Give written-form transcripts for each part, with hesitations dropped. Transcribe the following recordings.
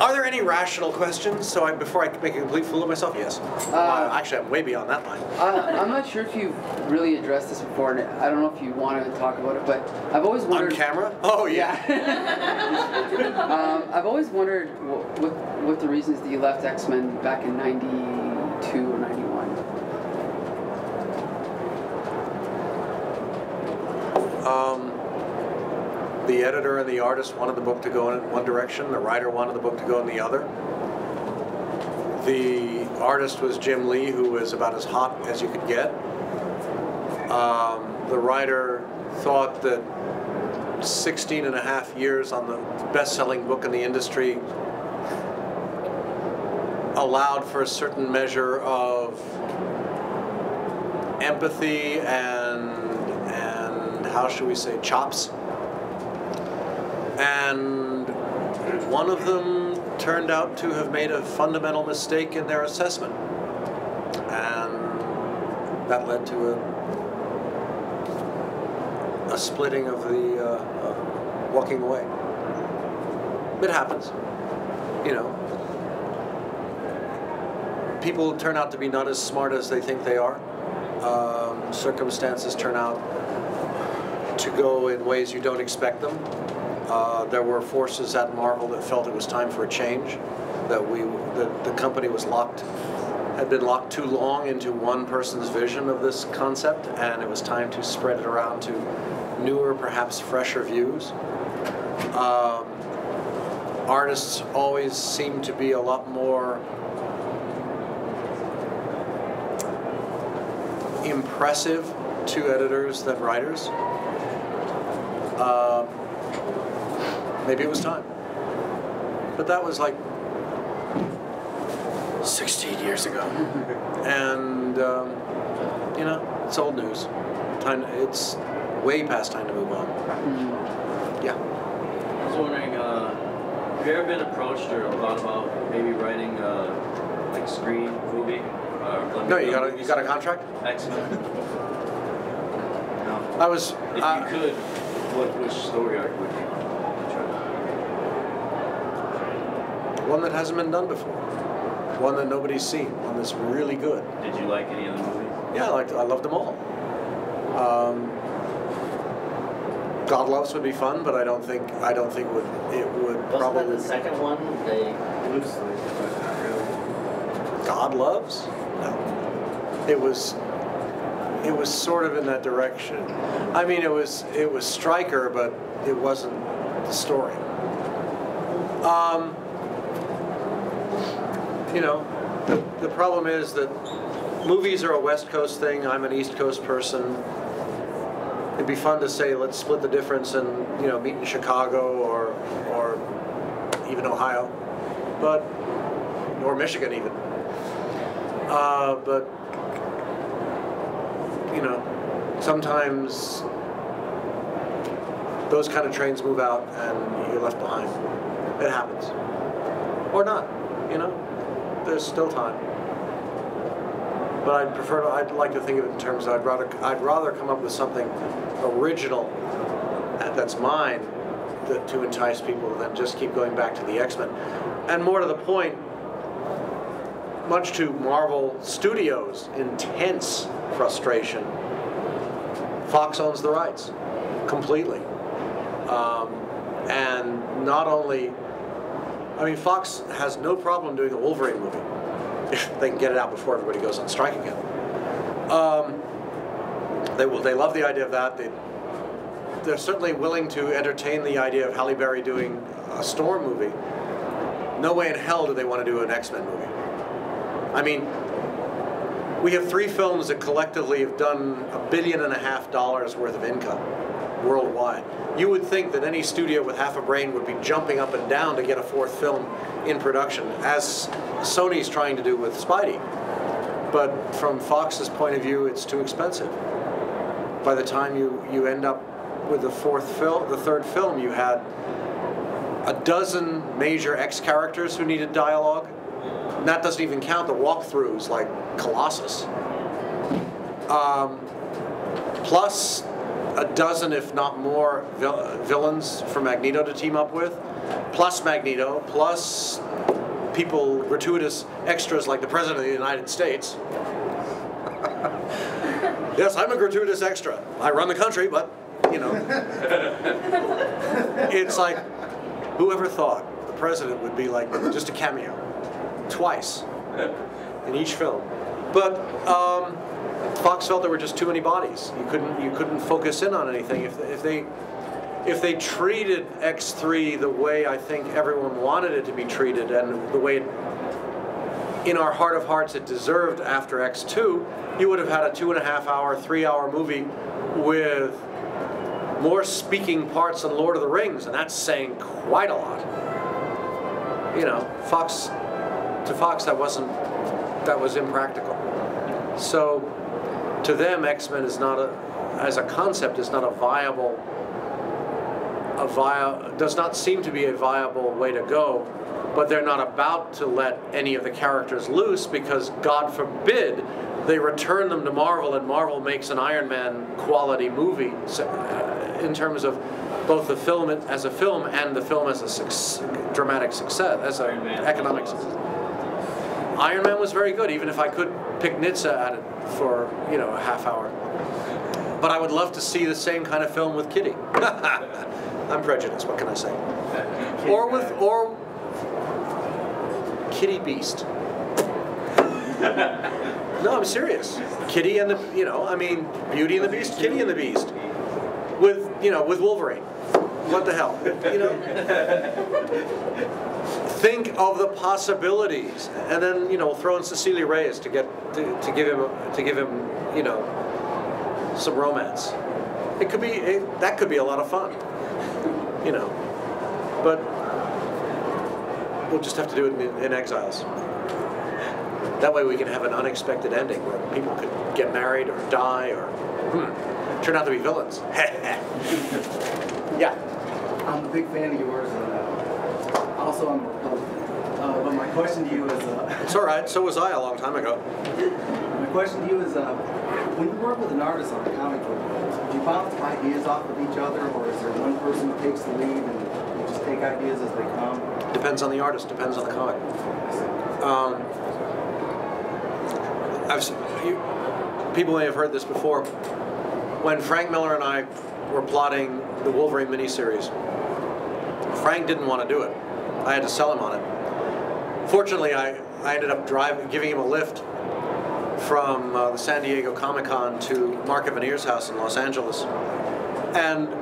Are there any rational questions? So before I make a complete fool of myself, yes. Actually, I'm way beyond that line. I'm not sure if you've really addressed this before, and I don't know if you want to talk about it, but I've always wondered... On camera? Oh, yeah. I've always wondered what the reasons that you left X-Men back in 92 or 91. The editor and the artist wanted the book to go in one direction. The writer wanted the book to go in the other. The artist was Jim Lee, who was about as hot as you could get. The writer thought that 16 and a half years on the best-selling book in the industry allowed for a certain measure of empathy and how should we say, chops. And one of them turned out to have made a fundamental mistake in their assessment. And that led to a splitting of the walking away. It happens, you know. People turn out to be not as smart as they think they are. Circumstances turn out to go in ways you don't expect them. There were forces at Marvel that felt it was time for a change, that the company was had been locked too long into one person's vision of this concept, and it was time to spread it around to newer, perhaps fresher views. Artists always seem to be a lot more impressive to editors than writers. Maybe it was time. But that was like 16 years ago. And, you know, it's old news. It's way past time to move on. Yeah. I was wondering, have you ever been approached or thought about maybe writing like screen movie? No, you got a contract? X-Men. No. I was. If you could, which story arc would you try? One that hasn't been done before. One that nobody's seen. One that's really good. Did you like any of the movies? Yeah, I loved them all. God Loves would be fun, but I don't think it would probably. Wasn't that the second one? They loosely, but not really. God Loves? No. It was sort of in that direction. I mean, it was Stryker, but it wasn't the story. You know, the problem is that movies are a West Coast thing. I'm an East Coast person. It'd be fun to say, let's split the difference and, you know, meet in Chicago or even Ohio, or Michigan even. But you know, sometimes those kind of trains move out and you're left behind. It happens, or not. You know, there's still time. But I'd like to think of it in terms of I'd rather come up with something original that's mine to entice people than just keep going back to the X-Men. And more to the point, much to Marvel Studios' intense frustration, Fox owns the rights completely. And not only, I mean, Fox has no problem doing a Wolverine movie if they can get it out before everybody goes on strike again. They love the idea of that. They're certainly willing to entertain the idea of Halle Berry doing a Storm movie. No way in hell do they want to do an X-Men movie. I mean, we have 3 films that collectively have done $1.5 billion worth of income worldwide. You would think that any studio with half a brain would be jumping up and down to get a 4th film in production, as Sony's trying to do with Spidey. But from Fox's point of view, it's too expensive. By the time you end up with the 3rd film, you had a dozen major X characters who needed dialogue. And that doesn't even count the walkthroughs like Colossus. Plus a dozen, if not more, villains for Magneto to team up with, plus Magneto, plus people, gratuitous extras like the President of the United States. Yes, I'm a gratuitous extra. I run the country, but, you know. It's like, whoever thought the President would be like just a cameo, twice, in each film. But Fox felt there were just too many bodies. You couldn't focus in on anything. If they treated X3 the way I think everyone wanted it to be treated, and the way in our heart of hearts it deserved after X2, you would have had a 2.5-hour, 3-hour movie with more speaking parts than Lord of the Rings, and that's saying quite a lot. You know, Fox that was impractical. So to them, X-Men is not as a concept is not does not seem to be a viable way to go, but they're not about to let any of the characters loose because, God forbid, they return them to Marvel and Marvel makes an Iron Man quality movie in terms of both the film as a film and the film as a dramatic success, as an economic success. Iron Man was very good, even if I could pick Nitsa at it for, you know, a half hour. But I would love to see the same kind of film with Kitty. I'm prejudiced, what can I say? Or Kitty Beast. No, I'm serious. Kitty and the, you know, I mean, Beauty and the Beast, Kitty and the Beast. With, you know, with Wolverine. What the hell, you know? Think of the possibilities, and then, you know, throw in Cecilia Reyes to give him, you know, some romance. It could be that could be a lot of fun, you know. But we'll just have to do it in Exiles. That way we can have an unexpected ending where people could get married or die or turn out to be villains. Yeah. I'm a big fan of yours, and also I'm a Republican. But my question to you is... It's all right. So was I a long time ago. My question to you is, when you work with an artist on a comic book, do you bounce ideas off of each other, or is there one person who takes the lead and you just take ideas as they come? Depends on the artist. Depends on the comic. People may have heard this before. When Frank Miller and I were plotting the Wolverine miniseries, Frank didn't want to do it. I had to sell him on it. Fortunately, I ended up giving him a lift from the San Diego Comic-Con to Mark Evaniers' house in Los Angeles. And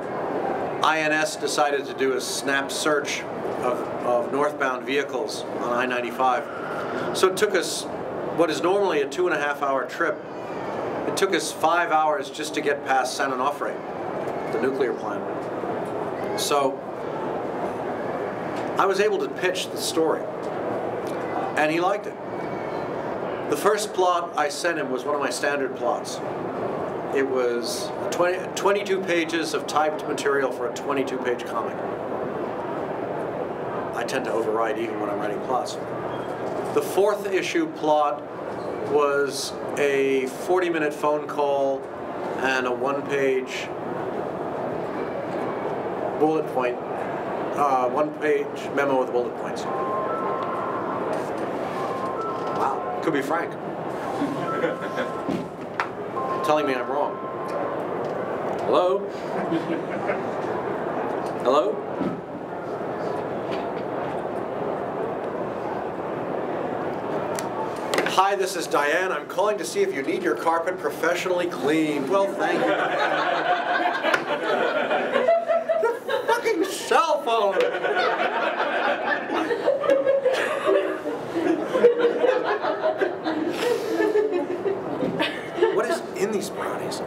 INS decided to do a snap search of northbound vehicles on I-95. So it took us what is normally a 2.5-hour trip. It took us 5 hours just to get past San Onofre, the nuclear plant. So I was able to pitch the story, and he liked it. The first plot I sent him was one of my standard plots. It was 22 pages of typed material for a 22-page comic. I tend to override even when I'm writing plots. The fourth issue plot was a 40-minute phone call and a 1-page bullet point, 1-page memo with bullet points. Wow, could be Frank. Telling me I'm wrong. Hello? Hello? Hi, this is Diane. I'm calling to see if you need your carpet professionally cleaned. Well, thank you. The fucking cell phone! What is in these brownies?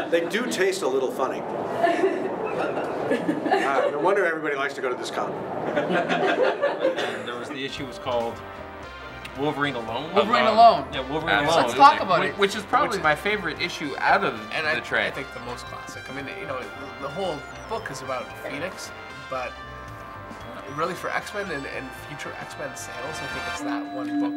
They do taste a little funny. No wonder everybody likes to go to this con. There was the issue was called Wolverine Alone. Wolverine Alone. Yeah, Wolverine Alone. Let's talk about it. Which is probably my favorite issue out of the trade. I think the most classic. I mean, you know, the whole book is about Phoenix, but really for X-Men and future X-Men sales, I think it's that one book.